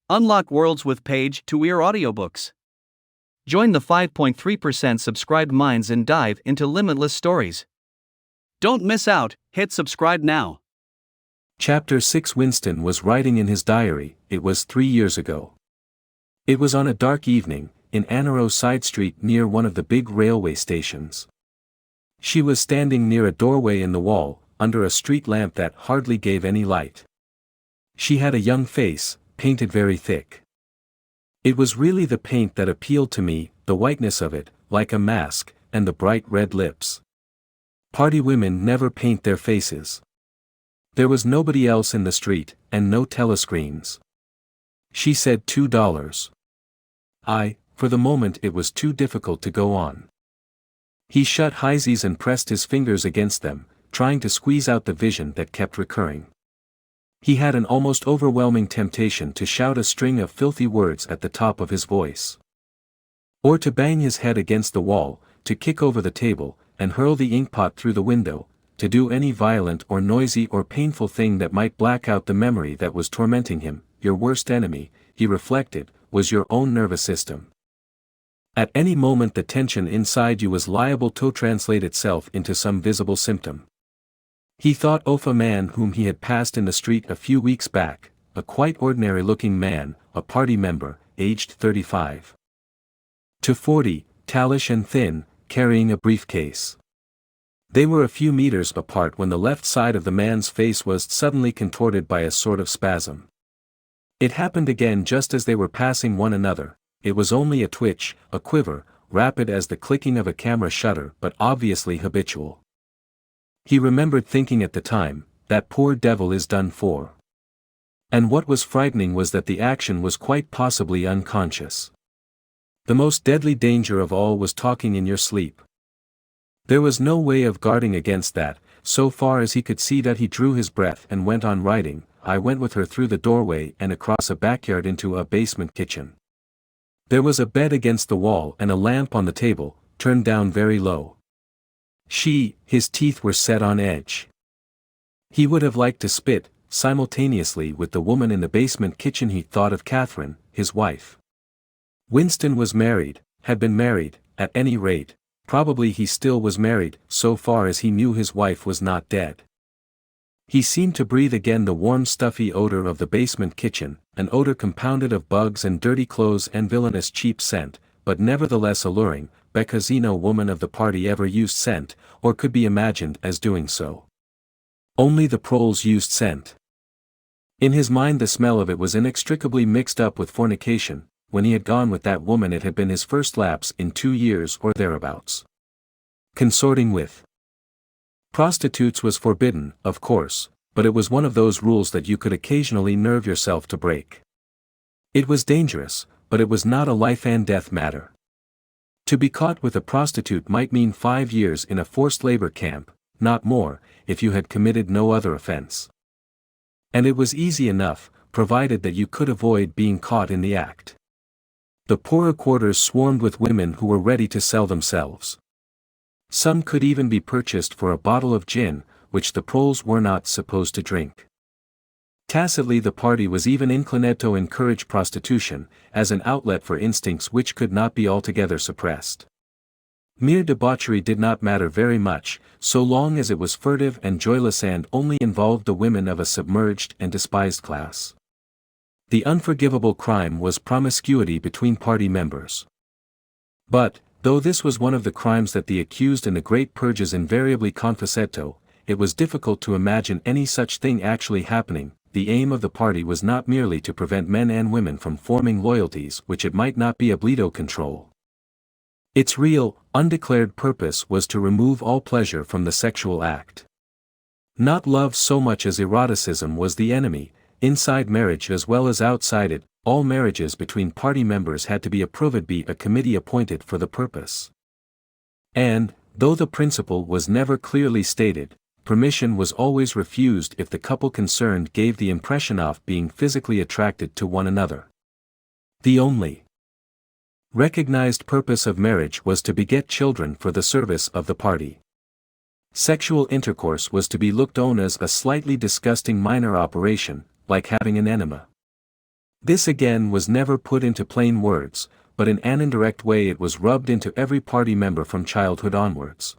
Unlock worlds with page-to-ear audiobooks. Join the 5.3% subscribed minds and dive into limitless stories. Don't miss out, hit subscribe now. Chapter 6. Winston was writing in his diary. It was 3 years ago. It was on a dark evening, in Anaro side street near one of the big railway stations. She was standing near a doorway in the wall, under a street lamp that hardly gave any light. She had a young face, painted very thick. It was really the paint that appealed to me, the whiteness of it, like a mask, and the bright red lips. Party women never paint their faces. There was nobody else in the street, and no telescreens. She said $2. For the moment it was too difficult to go on. He shut his eyes and pressed his fingers against them, trying to squeeze out the vision that kept recurring. He had an almost overwhelming temptation to shout a string of filthy words at the top of his voice. Or to bang his head against the wall, to kick over the table, and hurl the inkpot through the window, to do any violent or noisy or painful thing that might black out the memory that was tormenting him. Your worst enemy, he reflected, was your own nervous system. At any moment the tension inside you was liable to translate itself into some visible symptom. He thought of a man whom he had passed in the street a few weeks back, a quite ordinary-looking man, a party member, aged 35 to 40, tallish and thin, carrying a briefcase. They were a few meters apart when the left side of the man's face was suddenly contorted by a sort of spasm. It happened again just as they were passing one another. It was only a twitch, a quiver, rapid as the clicking of a camera shutter but obviously habitual. He remembered thinking at the time, that poor devil is done for. And what was frightening was that the action was quite possibly unconscious. The most deadly danger of all was talking in your sleep. There was no way of guarding against that, so far as he could see that he drew his breath and went on writing. I went with her through the doorway and across a backyard into a basement kitchen. There was a bed against the wall and a lamp on the table, turned down very low. His teeth were set on edge. He would have liked to spit, simultaneously with the woman in the basement kitchen. He thought of Catherine, his wife. Winston was married, had been married, at any rate, probably he still was married, so far as he knew his wife was not dead. He seemed to breathe again the warm stuffy odor of the basement kitchen, an odor compounded of bugs and dirty clothes and villainous cheap scent, but nevertheless alluring, because no woman of the party ever used scent, or could be imagined as doing so. Only the proles used scent. In his mind the smell of it was inextricably mixed up with fornication. When he had gone with that woman it had been his first lapse in 2 years or thereabouts. Consorting with prostitutes was forbidden, of course, but it was one of those rules that you could occasionally nerve yourself to break. It was dangerous, but it was not a life and death matter. To be caught with a prostitute might mean 5 years in a forced labor camp, not more, if you had committed no other offense. And it was easy enough, provided that you could avoid being caught in the act. The poorer quarters swarmed with women who were ready to sell themselves. Some could even be purchased for a bottle of gin, which the proles were not supposed to drink. Tacitly the party was even inclined to encourage prostitution, as an outlet for instincts which could not be altogether suppressed. Mere debauchery did not matter very much, so long as it was furtive and joyless and only involved the women of a submerged and despised class. The unforgivable crime was promiscuity between party members. But, though this was one of the crimes that the accused in the great purges invariably confessed, it was difficult to imagine any such thing actually happening. The aim of the party was not merely to prevent men and women from forming loyalties which it might not be able to control. Its real, undeclared purpose was to remove all pleasure from the sexual act. Not love so much as eroticism was the enemy. Inside marriage as well as outside it, all marriages between party members had to be approved by a committee appointed for the purpose. And, though the principle was never clearly stated, permission was always refused if the couple concerned gave the impression of being physically attracted to one another. The only recognized purpose of marriage was to beget children for the service of the party. Sexual intercourse was to be looked on as a slightly disgusting minor operation, like having an enema. This again was never put into plain words, but in an indirect way it was rubbed into every party member from childhood onwards.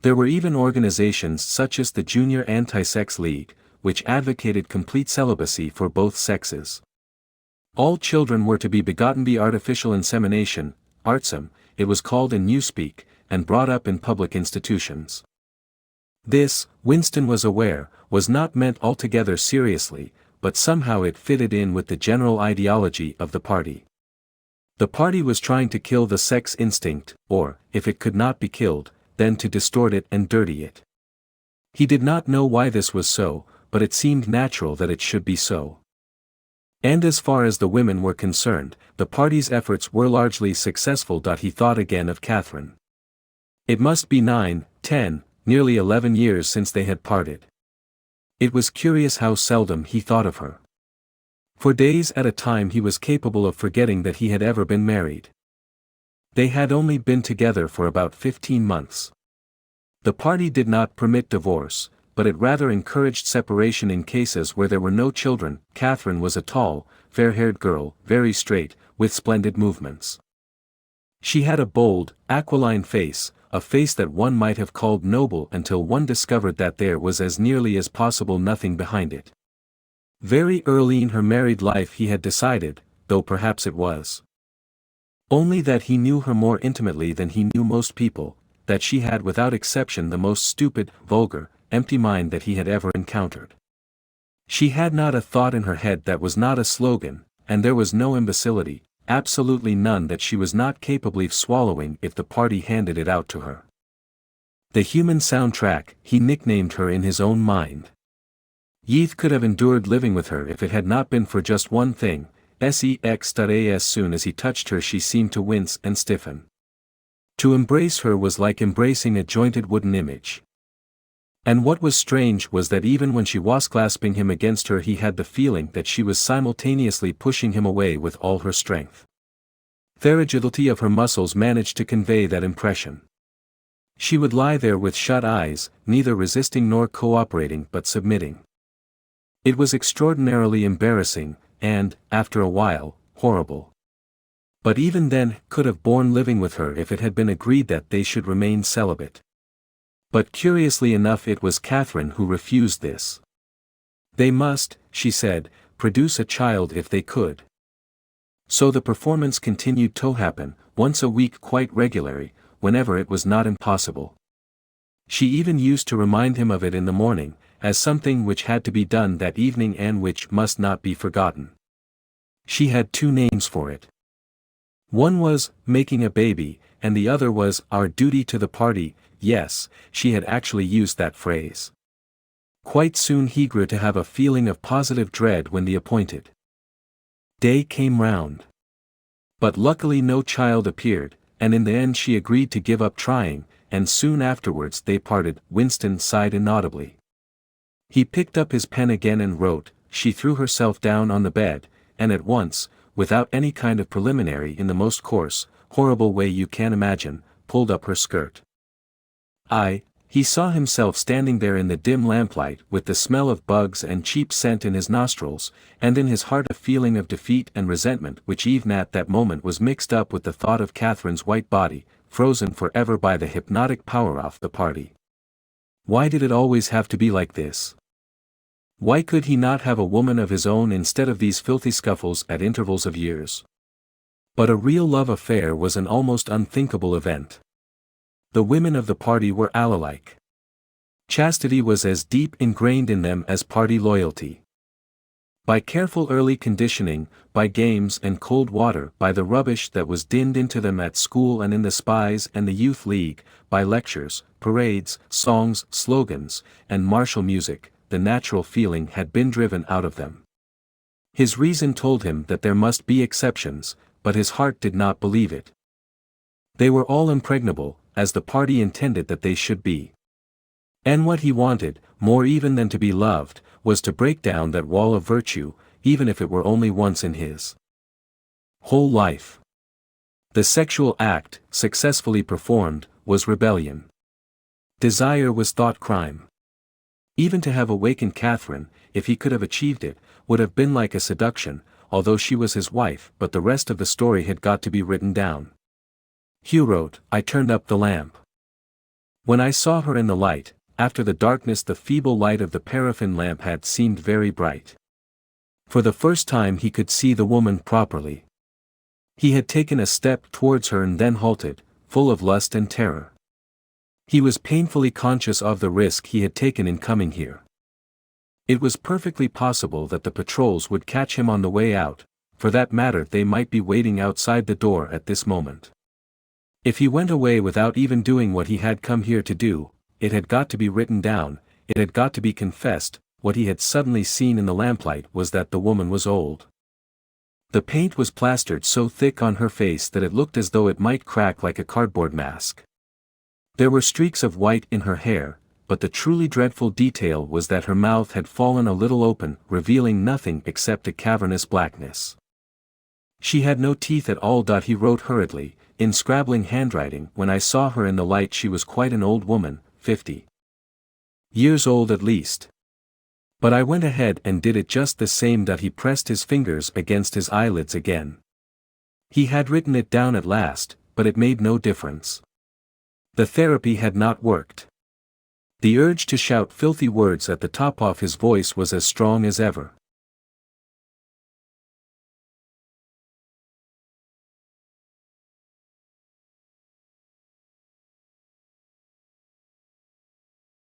There were even organizations such as the Junior Anti-Sex League, which advocated complete celibacy for both sexes. All children were to be begotten by artificial insemination, artsem, it was called in newspeak, and brought up in public institutions. This, Winston was aware, was not meant altogether seriously, but somehow it fitted in with the general ideology of the party. The party was trying to kill the sex instinct, or, if it could not be killed, then to distort it and dirty it. He did not know why this was so, but it seemed natural that it should be so. And as far as the women were concerned, the party's efforts were largely successful. He thought again of Catherine. It must be 9, 10, nearly 11 years since they had parted. It was curious how seldom he thought of her. For days at a time he was capable of forgetting that he had ever been married. They had only been together for about 15 months. The party did not permit divorce, but it rather encouraged separation in cases where there were no children. Catherine was a tall, fair-haired girl, very straight, with splendid movements. She had a bold, aquiline face, a face that one might have called noble until one discovered that there was as nearly as possible nothing behind it. Very early in her married life he had decided, though perhaps it was only that he knew her more intimately than he knew most people, that she had without exception the most stupid, vulgar, empty mind that he had ever encountered. She had not a thought in her head that was not a slogan, and there was no imbecility, absolutely none that she was not capable of swallowing if the party handed it out to her. The human soundtrack, he nicknamed her in his own mind. Yeath could have endured living with her if it had not been for just one thing, as soon as he touched her she seemed to wince and stiffen. To embrace her was like embracing a jointed wooden image. And what was strange was that even when she was clasping him against her he had the feeling that she was simultaneously pushing him away with all her strength. The rigidity of her muscles managed to convey that impression. She would lie there with shut eyes, neither resisting nor cooperating but submitting. It was extraordinarily embarrassing, and, after a while, horrible. But even then, could have borne living with her if it had been agreed that they should remain celibate. But curiously enough it was Catherine who refused this. They must, she said, produce a child if they could. So the performance continued to happen, once a week quite regularly, whenever it was not impossible. She even used to remind him of it in the morning, as something which had to be done that evening and which must not be forgotten. She had two names for it. One was, making a baby, and the other was, our duty to the party. Yes, she had actually used that phrase. Quite soon he grew to have a feeling of positive dread when the appointed day came round. But luckily no child appeared, and in the end she agreed to give up trying, and soon afterwards they parted. Winston sighed inaudibly. He picked up his pen again and wrote. She threw herself down on the bed, and at once, without any kind of preliminary, in the most coarse, horrible way you can imagine, pulled up her skirt. He saw himself standing there in the dim lamplight with the smell of bugs and cheap scent in his nostrils, and in his heart a feeling of defeat and resentment which even at that moment was mixed up with the thought of Catherine's white body, frozen forever by the hypnotic power of the party. Why did it always have to be like this? Why could he not have a woman of his own instead of these filthy scuffles at intervals of years? But a real love affair was an almost unthinkable event. The women of the party were alike. Chastity was as deep ingrained in them as party loyalty. By careful early conditioning, by games and cold water, by the rubbish that was dinned into them at school and in the spies and the youth league, by lectures, parades, songs, slogans, and martial music, the natural feeling had been driven out of them. His reason told him that there must be exceptions, but his heart did not believe it. They were all impregnable, as the party intended that they should be. And what he wanted, more even than to be loved, was to break down that wall of virtue, even if it were only once in his whole life. The sexual act, successfully performed, was rebellion. Desire was thought crime. Even to have awakened Catherine, if he could have achieved it, would have been like a seduction, although she was his wife, but the rest of the story had got to be written down. Hugh wrote, I turned up the lamp. When I saw her in the light, after the darkness the feeble light of the paraffin lamp had seemed very bright. For the first time he could see the woman properly. He had taken a step towards her and then halted, full of lust and terror. He was painfully conscious of the risk he had taken in coming here. It was perfectly possible that the patrols would catch him on the way out, for that matter they might be waiting outside the door at this moment. If he went away without even doing what he had come here to do, it had got to be written down, it had got to be confessed. What he had suddenly seen in the lamplight was that the woman was old. The paint was plastered so thick on her face that it looked as though it might crack like a cardboard mask. There were streaks of white in her hair, but the truly dreadful detail was that her mouth had fallen a little open, revealing nothing except a cavernous blackness. She had no teeth at all. He wrote hurriedly, in scrabbling handwriting, when I saw her in the light she was quite an old woman, 50 years old at least. But I went ahead and did it just the same. He pressed his fingers against his eyelids again. He had written it down at last, but it made no difference. The therapy had not worked. The urge to shout filthy words at the top of his voice was as strong as ever.